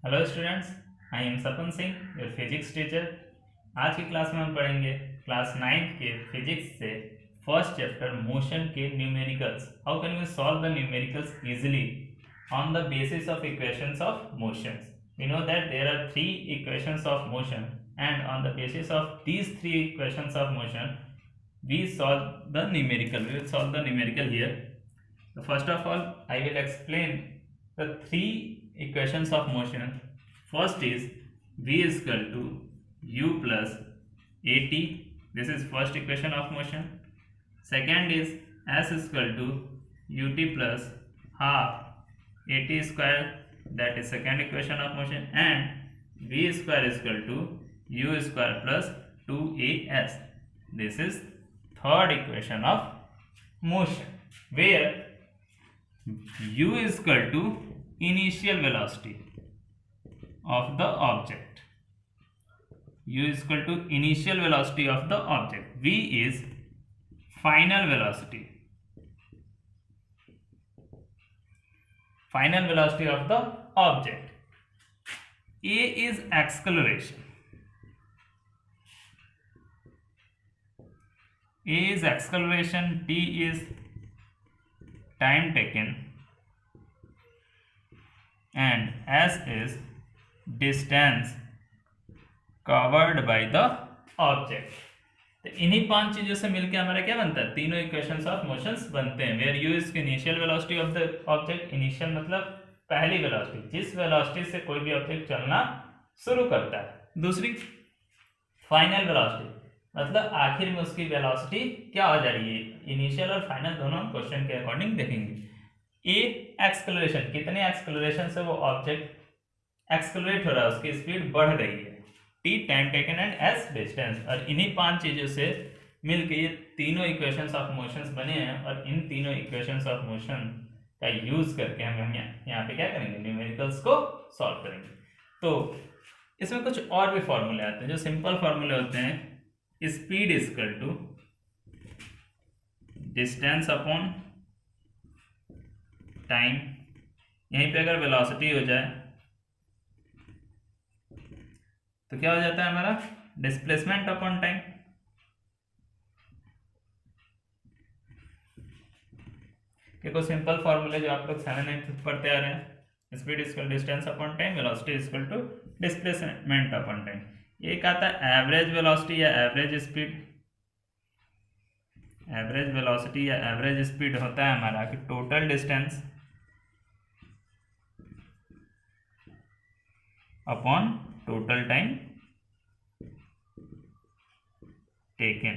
Hello students, I am Sapan Singh, your physics teacher. आज की class में हम पढ़ेंगे क्लास 9 के फिजिक्स से फर्स्ट चैप्टर मोशन के numericals. How can we solve the numericals easily on the basis of equations of motions. We know that there are 3 equations of motion and on the basis of these 3 equations of motion we solve the numerical. We will solve the numerical here. So first of all, I will explain the 3 equations of motion. First is v is equal to u plus at. This is first equation of motion. Second is s is equal to ut plus half at square. That is second equation of motion. And v square is equal to u square plus 2as. This is third equation of motion, where u is equal to initial velocity of the object. U is equal to initial velocity of the object. V is final velocity. Final velocity of the object. A is acceleration. A is acceleration, T is time taken, and S is distance covered by the object. तो इन्हीं 5 चीजों से मिलकर हमारा क्या बनता है? तीनों इक्वेशंस ऑफ मोशंस बनते हैं। Where u is initial velocity of the object. Initial मतलब पहली वेलोसिटी, जिस वेलोसिटी से कोई भी ऑब्जेक्ट चलना शुरू करता है। दूसरी फाइनल वेलोसिटी, मतलब आखिर में उसकी वेलोसिटी क्या हो जा रही है। इनिशियल और फाइनल दोनों क्वेश्चन के अकॉर्डिंग देखेंगे। ए एक्सक्लेरेशन, कितने एक्सक्लेरेशन से वो ऑब्जेक्ट एक्सक्लेरेट हो रहा है, उसकी स्पीड बढ़ रही है। T time taken and S distance. और इन्हीं 5 चीजों से मिलकर ये तीनों इक्वेशंस ऑफ मोशंस बने हैं। और इन तीनों इक्वेशंस ऑफ मोशन का यूज करके हम यहाँ पे क्या करेंगे, न्यूमेरिकल्स को सॉल्व करेंगे। तो इसमें कुछ और भी फॉर्मूले आते हैं जो सिंपल फॉर्मूले होते हैं। Speed is equal to distance upon time. यहीं पे अगर वेलोसिटी हो जाए तो क्या हो जाता है हमारा, डिस्प्लेसमेंट अपॉन टाइम। ये कुछ सिंपल फॉर्मूले जो आप लोग 7 9 पढ़ते आ रहे हैं। Speed is equal distance upon time, velocity is equal to displacement upon time. एक आता है एवरेज वेलोसिटी या एवरेज स्पीड। एवरेज वेलोसिटी या एवरेज स्पीड होता है हमारा कि total distance upon total time taken.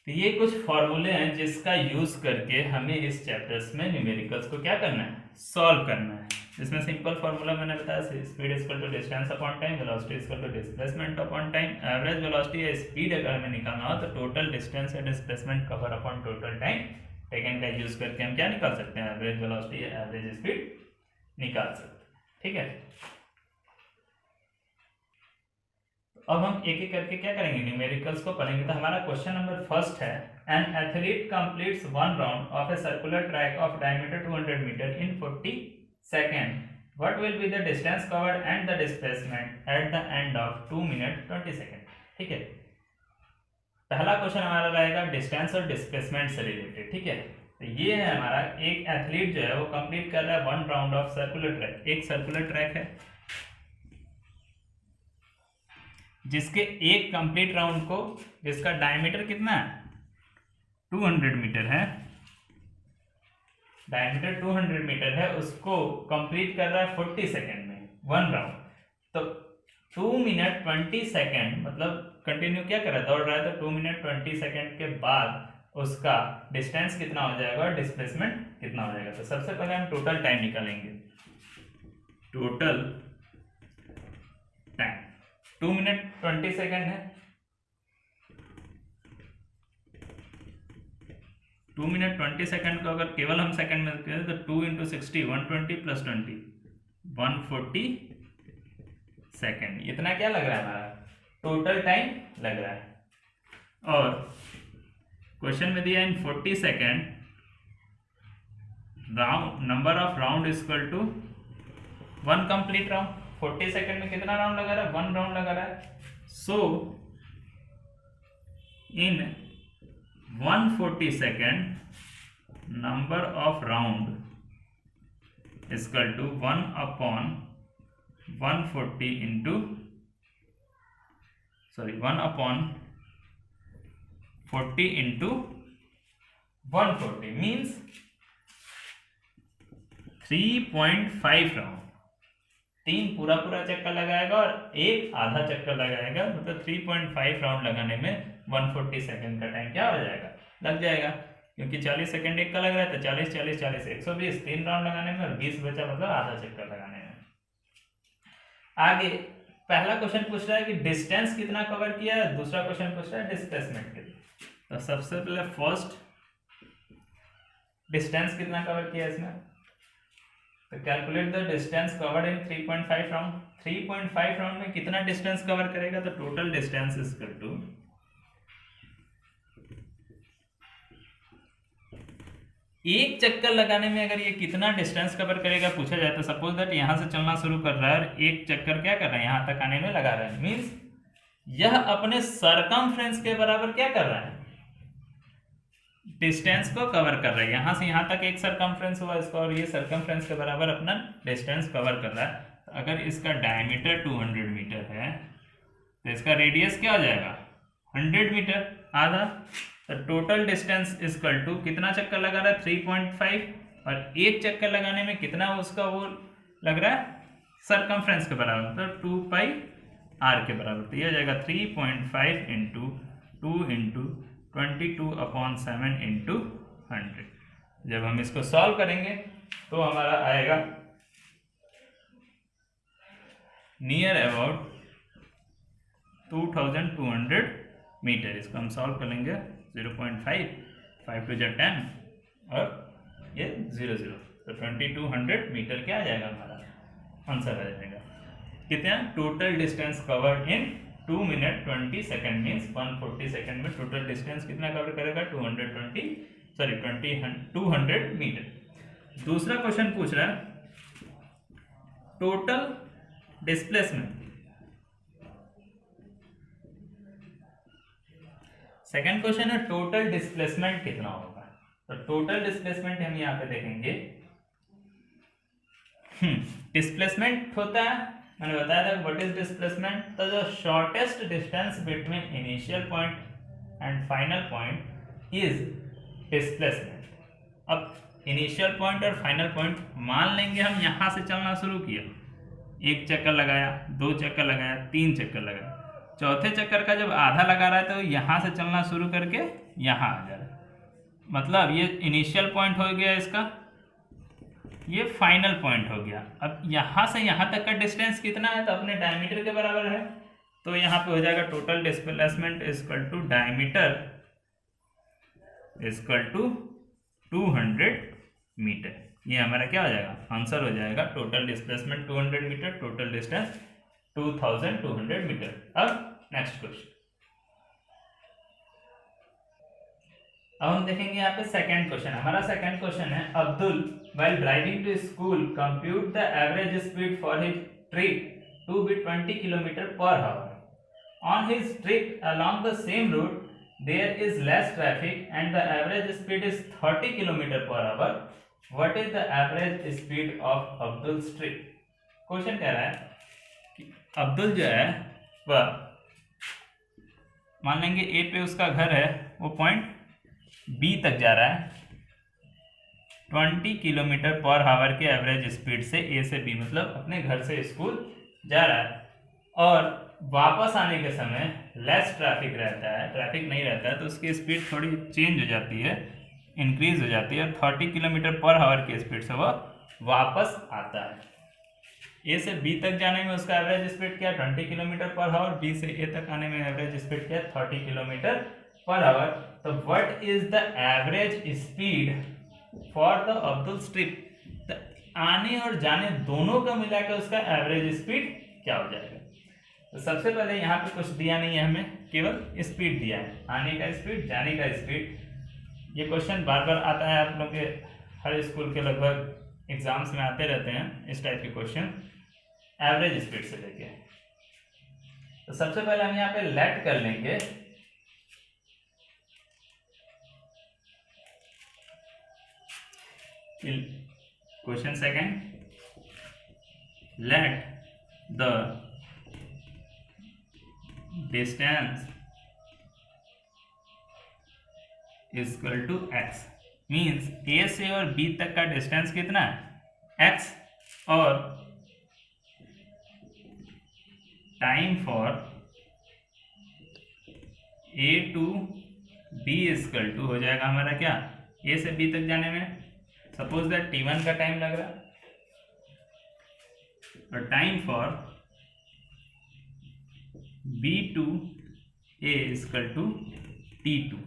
तो ये कुछ फॉर्मूले हैं जिसका यूज करके हमें इस चैप्टर्स में न्यूमेरिकल्स को क्या करना है, सॉल्व करना है। इसमें सिंपल फार्मूला मैंने बताया, speed is equal to distance upon time, velocity is equal to displacement upon time. Average velocity या स्पीड अगर हमें निकालना हो तो टोटल डिस्टेंस या displacement cover upon total time taken का यूज करके हम क्या निकाल सकते हैं, एवरेज वेलोसिटी या एवरेज स्पीड निकाल सकते हैं। ठीक है, अब हम एक एक करके क्या करेंगे, न्यूमेरिकल्स को पढ़ेंगे। तो हमारा क्वेश्चन नंबर फर्स्ट है, an athlete completes 1 round of a circular track of diameter 200 metre in 40 second. What will be the distance covered and the displacement at the end of 2 minute 20 second. ठीक है, पहला question हमारा रहेगा distance और displacement से related. ठीक है, तो ये है हमारा, एक एथलीट जो है वो कंप्लीट कर रहा है 1 राउंड ऑफ सर्कुलर ट्रैक। एक सर्कुलर ट्रैक है जिसके एक कंप्लीट राउंड को, जिसका डायमीटर कितना है, 200 मीटर है। डायमीटर 200 मीटर है, उसको कंप्लीट कर रहा है 40 सेकेंड में 1 राउंड। तो 2 मिनट 20 सेकेंड मतलब कंटिन्यू क्या कर रहा है, दौड़ रहा है। तो 2 मिनट 20 सेकेंड के बाद उसका डिस्टेंस कितना हो जाएगा और डिस्प्लेसमेंट कितना हो जाएगा। तो सबसे पहले हम टोटल टाइम निकालेंगे। टोटल टाइम 2 मिनट 20 सेकेंड है। 2 मिनट 20 सेकेंड को अगर केवल हम सेकेंड में करें तो 2 इंटू 60 120 प्लस 20 140 सेकेंड। इतना क्या लग रहा है हमारा, टोटल टाइम लग रहा है। और क्वेश्चन में दिया in 40 second round number of round is equal to 1 complete round, 40 second में कितना राउंड लगा रहा है, 1 राउंड लगा रहा है। So in 140 second number of round equal to 1 upon 140 into 1 upon 40 into 140 means 3.5 round. 3 पूरा चक्कर लगाएगा और 1 आधा चक्कर लगाएगा, मतलब 3.5 राउंड लगाने में 140 सेकंड का टाइम क्या हो जाएगा, लग जाएगा। क्योंकि 40 सेकंड एक का लग रहा है तो 40 40 40 120, 3 राउंड लगाने में और 20 बचा, मतलब आधा चक्कर लगाने में। आगे पहला क्वेश्चन पूछ रहा है कि डिस्टेंस कितना कवर किया है, दूसरा क्वेश्चन पूछ रहा है डिस्प्लेसमेंट कितना। तो सबसे पहले फर्स्ट डिस्टेंस कितना कवर किया इसमें, तो calculate the distance covered in 3.5 round. 3.5 round में कितना डिस्टेंस कवर करेगा, तो total distance is equal to एक चक्कर लगाने में अगर ये कितना डिस्टेंस कवर करेगा पूछा जाए तो सपोज दैट यहां से चलना शुरू कर रहा है और एक चक्कर क्या कर रहा है, यहां तक आने में लगा रहा है, मींस यह अपने सरकमफ्रेंस के बराबर क्या कर रहा है, डिस्टेंस को कवर कर रहा है। यहां से यहां तक एक सरकमफ्रेंस हुआ इसका और ये सरकमफ्रेंस के बराबर अपना डिस्टेंस कवर कर रहा है। तो अगर इसका डायमीटर 200 मीटर है तो इसका रेडियस क्या हो जाएगा, 100 मीटर, आधा। तो टोटल डिस्टेंस इक्वल टू कितना चक्कर लगा रहा है, 3.5, और एक चक्कर लगाने में कितना उसका वो लग रहा है, सरकमफ्रेंस के बराबर, तो 2 पाई आर के बराबर। तो ये हो जाएगा 3.5 इंटू 2 इंटू 22/7 इंटू 100। जब हम इसको सॉल्व करेंगे तो हमारा आएगा नियर अबाउट 2200 मीटर। इसको हम सॉल्व करेंगे 0.5, 5 to 10 और ये 0 0, तो 2200 मीटर क्या आ जाएगा, हमारा आंसर आ जाएगा। कितना, टोटल डिस्टेंस कवर्ड इन 2 मिनट 20 सेकंड मीन्स 140 सेकंड में टोटल डिस्टेंस कितना कवर करेगा, 200 मीटर। दूसरा क्वेश्चन पूछ रहा है टोटल डिस्प्लेसमेंट। सेकंड क्वेश्चन है टोटल डिस्प्लेसमेंट कितना होगा। तो टोटल डिस्प्लेसमेंट हम यहाँ पे देखेंगे, डिस्प्लेसमेंट होता है, मैंने बताया था व्हाट इज डिस्प्लेसमेंट, तो जो shortest distance between initial point and final point is displacement. अब इनिशियल पॉइंट और फाइनल पॉइंट मान लेंगे हम यहां से चलना शुरू किया, एक चक्कर लगाया, 2 चक्कर लगाया, 3 चक्कर लगाया, चौथे चक्कर का जब आधा लगा रहा है तो यहां से चलना शुरू करके यहां आ जा रहा है, मतलब ये इनिशियल पॉइंट हो गया इसका, ये फाइनल पॉइंट हो गया। अब यहां से यहां तक का डिस्टेंस कितना है, तो अपने डायमीटर के बराबर है, तो यहां पे हो जाएगा total displacement equal to diameter equal to 200 metre. ये हमारा क्या हो जाएगा, आंसर हो जाएगा total displacement 200 metre, total distance 2200 metre. अब नेक्स्ट क्वेश्चन, अब हम देखेंगे यहाँ पे सेकंड क्वेश्चन। हमारा सेकंड क्वेश्चन है Abdul while driving to school compute the average speed for his trip to be 20 km per hour. On his trip along the same route there is less traffic and the average speed is 30 km per hour. What is the average speed of Abdul's trip? Question कह रहा है कि अब्दुल जो है वह मान लेंगे ए पे उसका घर है, वो पॉइंट बी तक जा रहा है 20 किलोमीटर पर आवर के एवरेज स्पीड से, ए से बी, मतलब अपने घर से स्कूल जा रहा है, और वापस आने के समय लेस ट्रैफिक रहता है, ट्रैफिक नहीं रहता है, तो उसकी स्पीड थोड़ी चेंज हो जाती है, इंक्रीज हो जाती है, और 30 किलोमीटर पर आवर की स्पीड से वह वापस आता है। ए से बी तक जाने में उसका एवरेज स्पीड क्या है, 20 किलोमीटर पर आवर, बी से ए तक आने में एवरेज स्पीड क्या है, 30 किलोमीटर पर आवर। तो what is the average speed for the अब्दुल ट्रिप, आने और जाने दोनों का मिलाकर उसका एवरेज स्पीड क्या हो जाएगा। तो सबसे पहले यहाँ पे कुछ दिया नहीं है, हमें केवल स्पीड दिया है, आने का स्पीड, जाने का स्पीड। ये क्वेश्चन बार बार आता है आप लोग के हर स्कूल के लगभग एग्जाम्स में आते रहते हैं इस टाइप के क्वेश्चन, एवरेज स्पीड से लेके। तो सबसे पहले हम यहाँ पे लेट कर लेंगे question second, let the distance is equal to x, means a से और b तक का डिस्टेंस कितना है x, और time for a to b is equal to हो जाएगा हमारा क्या, a से b तक जाने में सपोज दैट t1 का टाइम लग रहा है, और time for b to a equal to t2।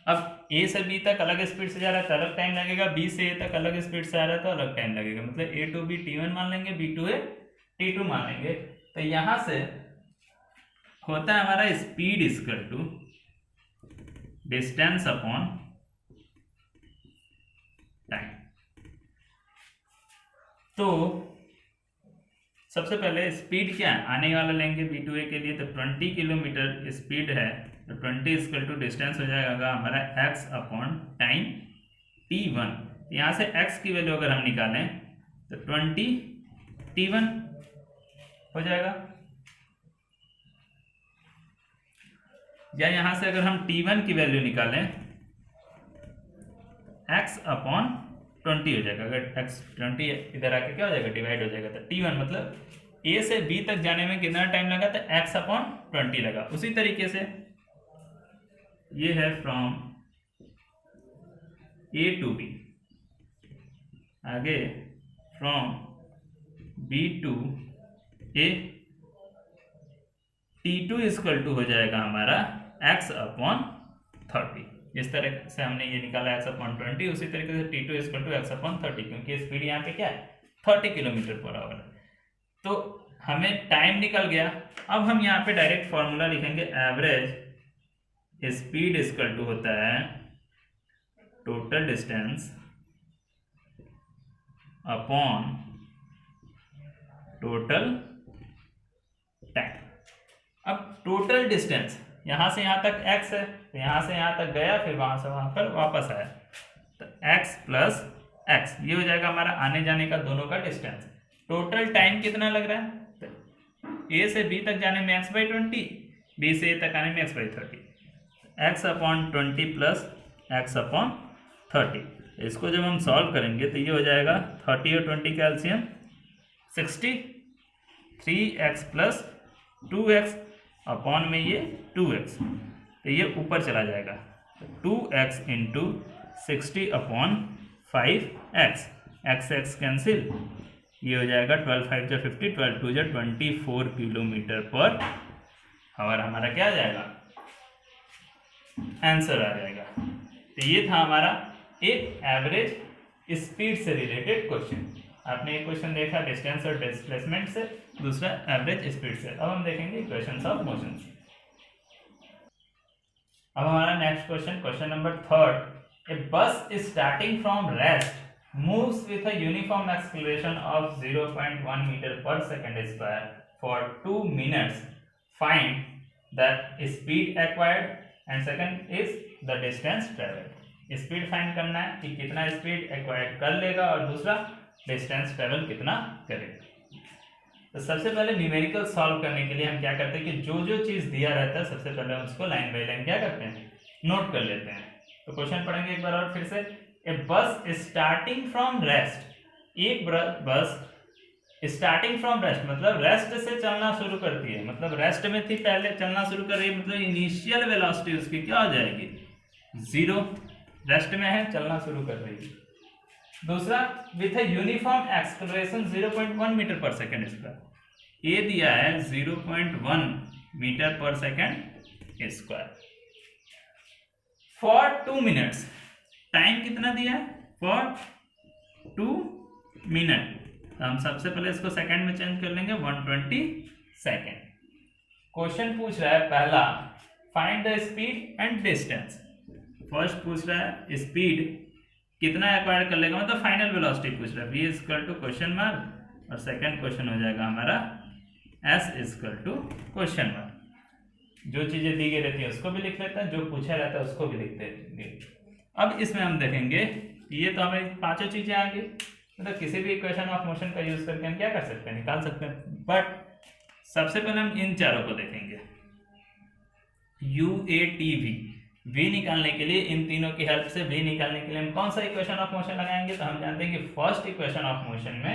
अब a से b तक अलग स्पीड से जा रहा है तो अलग टाइम लगेगा, b से a तक अलग स्पीड से आ रहा है तो अलग टाइम लगेगा, मतलब a टू b t1 मान लेंगे, b टू a t2 मान लेंगे। तो यहां से होता है हमारा speed equal to distance upon time. तो सबसे पहले स्पीड क्या है, आने वाला लेंगे b2a के लिए, तो 20 किलोमीटर स्पीड है, तो 20 इक्वल टू डिस्टेंस हो जाएगा हमारा x अपॉन टाइम t1। यहाँ से x की वैल्यू अगर हम निकालें तो 20 t1 हो जाएगा, या यहाँ से अगर हम t1 की वैल्यू निकालें x अपॉन 20 हो जाएगा। अगर x 20 इधर आके क्या हो जाएगा, डिवाइड हो जाएगा, तो t1 मतलब a से b तक जाने में कितना टाइम लगा, तो x अपॉन 20 लगा। उसी तरीके से ये है फ्रॉम a टू b, आगे from b to a, t2 equal to हो जाएगा हमारा x अपॉन 30। इस तरह से हमने ये निकाला x अपॉन 20, उसी तरीके से t2 equal to x upon 30, क्योंकि स्पीड यहाँ पे क्या है 30 किलोमीटर पर आवर। तो हमें टाइम निकल गया। अब हम यहाँ पे डायरेक्ट फॉर्मूला लिखेंगे, एवरेज स्पीड इक्वल टू होता है total distance upon total time. अब टोटल डिस्टेंस यहाँ से यहाँ तक x है, तो यहाँ से यहाँ तक गया, फिर वहां से वहां पर वापस आया, तो x प्लस x ये हो जाएगा हमारा आने जाने का दोनों का डिस्टेंस। टोटल टाइम कितना लग रहा है, तो a से b तक जाने में x/20, b से a तक आने में x/30, x upon 20 plus x upon 30। इसको जब हम सॉल्व करेंगे तो ये हो जाएगा 30 और 20 का LCM 60, 3x plus 2x upon में ये 2x, तो ये ऊपर चला जाएगा, 2x into 60 upon 5x, x cancel, ये हो जाएगा 12 5 जा 50, 12 2 जा 24 किलोमीटर पर आवर हमारा क्या आ जाएगा, आंसर आ जाएगा। तो ये था हमारा एक एवरेज स्पीड से रिलेटेड क्वेश्चन। आपने एक क्वेश्चन देखा डिस्टेंस और डिस्प्लेसमेंट से, दूसरा एवरेज स्पीड से। अब हम देखेंगे इक्वेशंस ऑफ मोशन। अब हमारा नेक्स्ट क्वेश्चन, क्वेश्चन नंबर 3, ए बस is starting from rest moves with a uniform acceleration of 0.1 meter per second square for 2 minutes. Find the speed acquired and second is the distance traveled. Speed find करना है कि कितना speed acquired कर लेगा और दूसरा distance travel कितना करेगा। तो सबसे पहले न्यूमेरिकल सॉल्व करने के लिए हम क्या करते हैं कि जो जो चीज दिया रहता है सबसे पहले उसको लाइन बाय लाइन क्या करते हैं, नोट कर लेते हैं। तो क्वेश्चन पढ़ेंगे एक बार और फिर से। ए बस स्टार्टिंग फ्रॉम रेस्ट, एक बस स्टार्टिंग फ्रॉम रेस्ट मतलब रेस्ट से चलना शुरू करती है, मतलब रेस्ट में थी पहले चलना शुरू कर रही है, मतलब इनिशियल वेलोसिटी उसकी क्या हो जाएगी, 0, रेस्ट में है चलना शुरू कर रही है। दूसरा with a uniform acceleration 0.1 metre per second square, ये दिया है 0.1 metre per second square for 2 minutes. Time कितना दिया है, फॉर 2 मिनट। हम सबसे पहले इसको सेकंड में चेंज कर लेंगे, 120 सेकेंड। क्वेश्चन पूछ रहा है पहला, find the speed and distance. First पूछ रहा है स्पीड कितना एक्वायर कर लेगा, मतलब फाइनल वेलोसिटी पूछ रहा है। v equal to question mark और सेकंड क्वेश्चन हो जाएगा हमारा s equal to question mark. जो चीजें दी गई रहती है उसको भी लिख लेते हैं, जो पूछा रहता है उसको भी लिख देंगे। अब इसमें हम देखेंगे ये तो हमें पांचों चीजें आ गई, मतलब किसी भी इक्वेशन ऑफ मोशन का यूज करके हम क्या कर सकते हैं, निकाल सकते हैं। बट सबसे पहले हम इन चारों को देखेंगे। u a t v निकालने के लिए इन तीनों की हेल्प से v निकालने के लिए हम कौन सा इक्वेशन ऑफ मोशन लगाएंगे, तो हम जानते हैं कि फर्स्ट इक्वेशन ऑफ मोशन में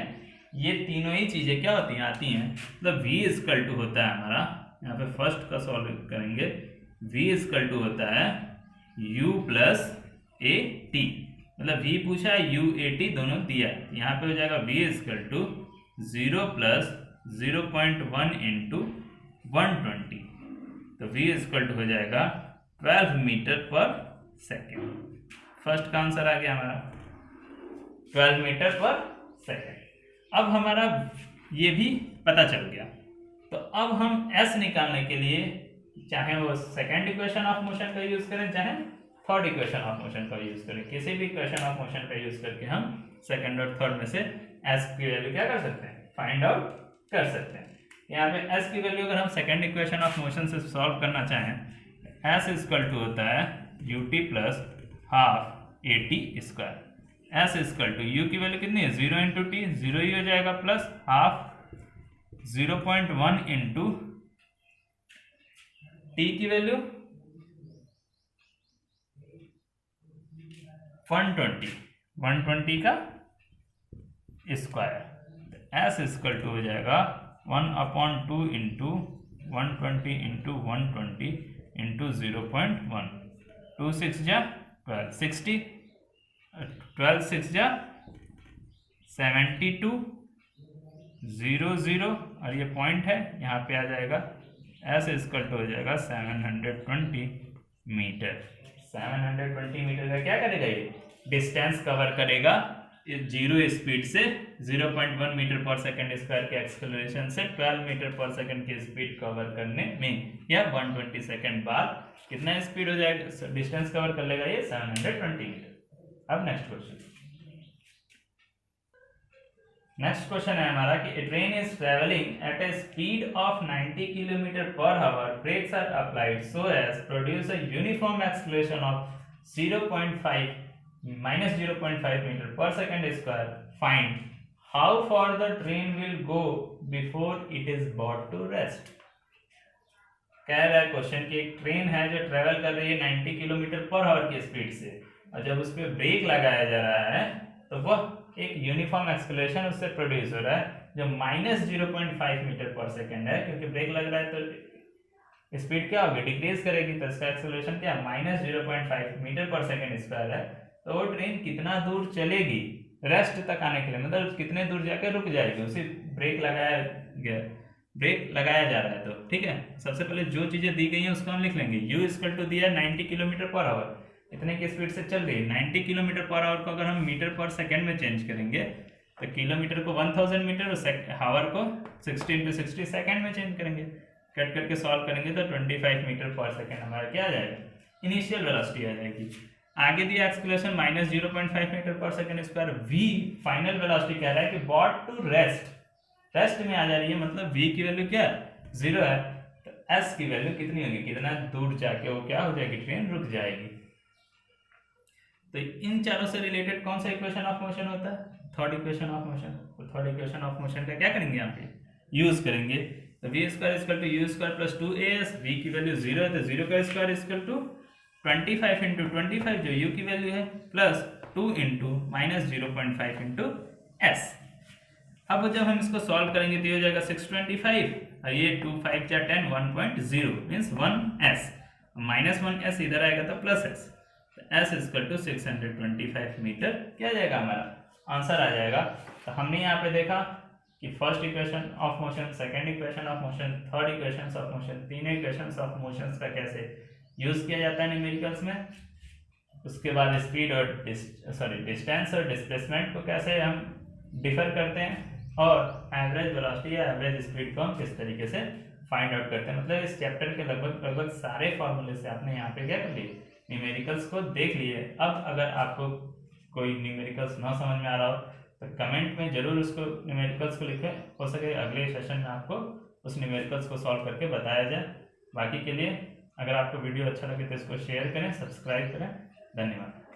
ये तीनों ही चीजें क्या होती हैं, आती हैं। मतलब v इक्वल टू होता है हमारा, यहाँ पे फर्स्ट का सॉल्व करेंगे, v इक्वल टू होता है u प्लस ए टी, मतलब v पूछा है u a t दोनों दिया है। यहाँ पे हो जाएगा v equal to 0 plus 0.1 into 120, तो v इक्वल टू हो जाएगा 12 मीटर पर सेकेंड। फर्स्ट का आंसर आ गया हमारा 12 मीटर पर सेकेंड। अब हमारा ये भी पता चल गया, तो अब हम s निकालने के लिए चाहे वो सेकेंड इक्वेशन ऑफ मोशन का यूज करें चाहे थर्ड इक्वेशन ऑफ मोशन का यूज करें, किसी भी इक्वेशन ऑफ मोशन का यूज करके हम सेकेंड और थर्ड में से s की वैल्यू क्या कर सकते हैं, फाइंड आउट कर सकते हैं। यहाँ पे s की वैल्यू अगर हम सेकेंड इक्वेशन ऑफ मोशन से सॉल्व करना चाहें, s इक्वल टू होता है ut plus half a t square. s equal to u की वैल्यू कितनी है, 0 इंटू टी, 0 ही हो जाएगा, प्लस हाफ 0.1 इंटू टी की वैल्यू 120 का स्क्वायर। s इक्वल टू हो जाएगा 1/2 इंटू 120 इंटू 120 इंटू 0.1, 2 6 जा 12, 60, 12 6 जा 72, 0 0 और ये पॉइंट है यहाँ पे आ जाएगा, s इक्वल टू हो जाएगा 720 मीटर। 720 मीटर का क्या करेगा, ये डिस्टेंस कवर करेगा जीरो स्पीड से 0.1 मीटर पर सेकंड स्क्वायर के एक्सेलरेशन से 12 मीटर पर सेकंड की स्पीड कवर करने में, या 120 सेकंड बाद कितना स्पीड हो जाएगा, डिस्टेंस कवर कर लेगा ये 720 मीटर। अब नेक्स्ट क्वेश्चन है हमारा कि a train is traveling at a speed of 90 km per hour, brakes are applied so as produce a uniform acceleration of 0.5 minus 0.5 meter per second square. Find how far the train will go before it is brought to rest. कह रहा है question कि एक train है जो travel कर रही है 90 किलोमीटर पर आवर की स्पीड से, और जब उस पर ब्रेक लगाया जा रहा है तो वह एक यूनिफॉर्म एक्सेलरेशन उससे प्रोड्यूस हो रहा है जो माइनस 0.5 मीटर पर सेकेंड है, क्योंकि ब्रेक लग रहा है तो स्पीड क्या होगी, डिक्रीज करेगी, तो इसका एक्सेलरेशन क्या minus 0.5 metre per second square है। तो वो ट्रेन कितना दूर चलेगी रेस्ट तक आने के लिए, मतलब कितने दूर जाकर रुक जाएगी, उसी ब्रेक लगाया जा रहा है। तो ठीक है, सबसे पहले जो चीजें दी गई हैं उसको हम लिख लेंगे। u इक्वल टू दिया 90 किलोमीटर पर आवर, इतने की स्पीड से चल रही है। 90 किलोमीटर पर आवर को अगर हम मीटर पर सेकंड में चेंज करेंगे तो किलोमीटर को 1000 मीटर और आवर को 60 into 60 सेकंड में चेंज करेंगे, कट करके सॉल्व करेंगे तो 25 मीटर पर सेकंड हमारा क्या आ जाएगा, इनिशियल वेलोसिटी आ जाएगी। आगे दिया एक्सेलरेशन माइनस 0.5 मीटर पर second square. v final velocity कह रहा है कि बॉट टू रेस्ट में आ जा रही है, मतलब v की वैल्यू क्या है 0 है, तो s की वैल्यू कितनी होगी, कितना दूर जाके वो क्या हो जाएगी, ट्रेन रुक जाएगी। तो इन चारों से रिलेटेड कौन सा इक्वेशन ऑफ मोशन होता है, थर्ड इक्वेशन ऑफ मोशन। तो थर्ड इक्वेशन ऑफ मोशन का क्या करेंगे, यहाँ पे यूज करेंगे। तो v square equal to u square plus 2as, v की वैल्यू 0 है तो 0 का स्क्वायर इक्वल टू 25 इंटू 25 जो u की वैल्यू है plus 2 into minus 0.5 into s। अब जब हम इसको सॉल्व करेंगे तो ये हो जाएगा 625 और ये 2 5 जा 10 1.0 मीन्स 1s, माइनस 1s इधर आएगा तो प्लस s, तो s इक्वल टू 625 मीटर क्या आ जाएगा, हमारा आंसर आ जाएगा। तो हमने यहाँ पे देखा कि first equation of motion, second equation of motion, third equation of motion, तीनों इक्वेशन ऑफ मोशंस का कैसे यूज किया जाता है न्यूमेरिकल्स में। उसके बाद स्पीड और डिस्टेंस और डिस्प्लेसमेंट को कैसे हम डिफर करते हैं, और एवरेज वेलोसिटी या एवरेज स्पीड को हम किस तरीके से फाइंड आउट करते हैं। मतलब इस चैप्टर के लगभग सारे फॉर्मूले से आपने यहाँ पे क्या कर लिए, न्यूमेरिकल्स को देख लिए। अब अगर आपको कोई न्यूमेरिकल्स ना समझ में आ रहा हो तो कमेंट में जरूर उसको न्यूमेरिकल्स को लिखें, हो सके अगले सेशन में आपको उस न्यूमेरिकल्स को सॉल्व करके बताया जाए। बाकी के लिए अगर आपको वीडियो अच्छा लगे तो इसको शेयर करें, सब्सक्राइब करें। धन्यवाद।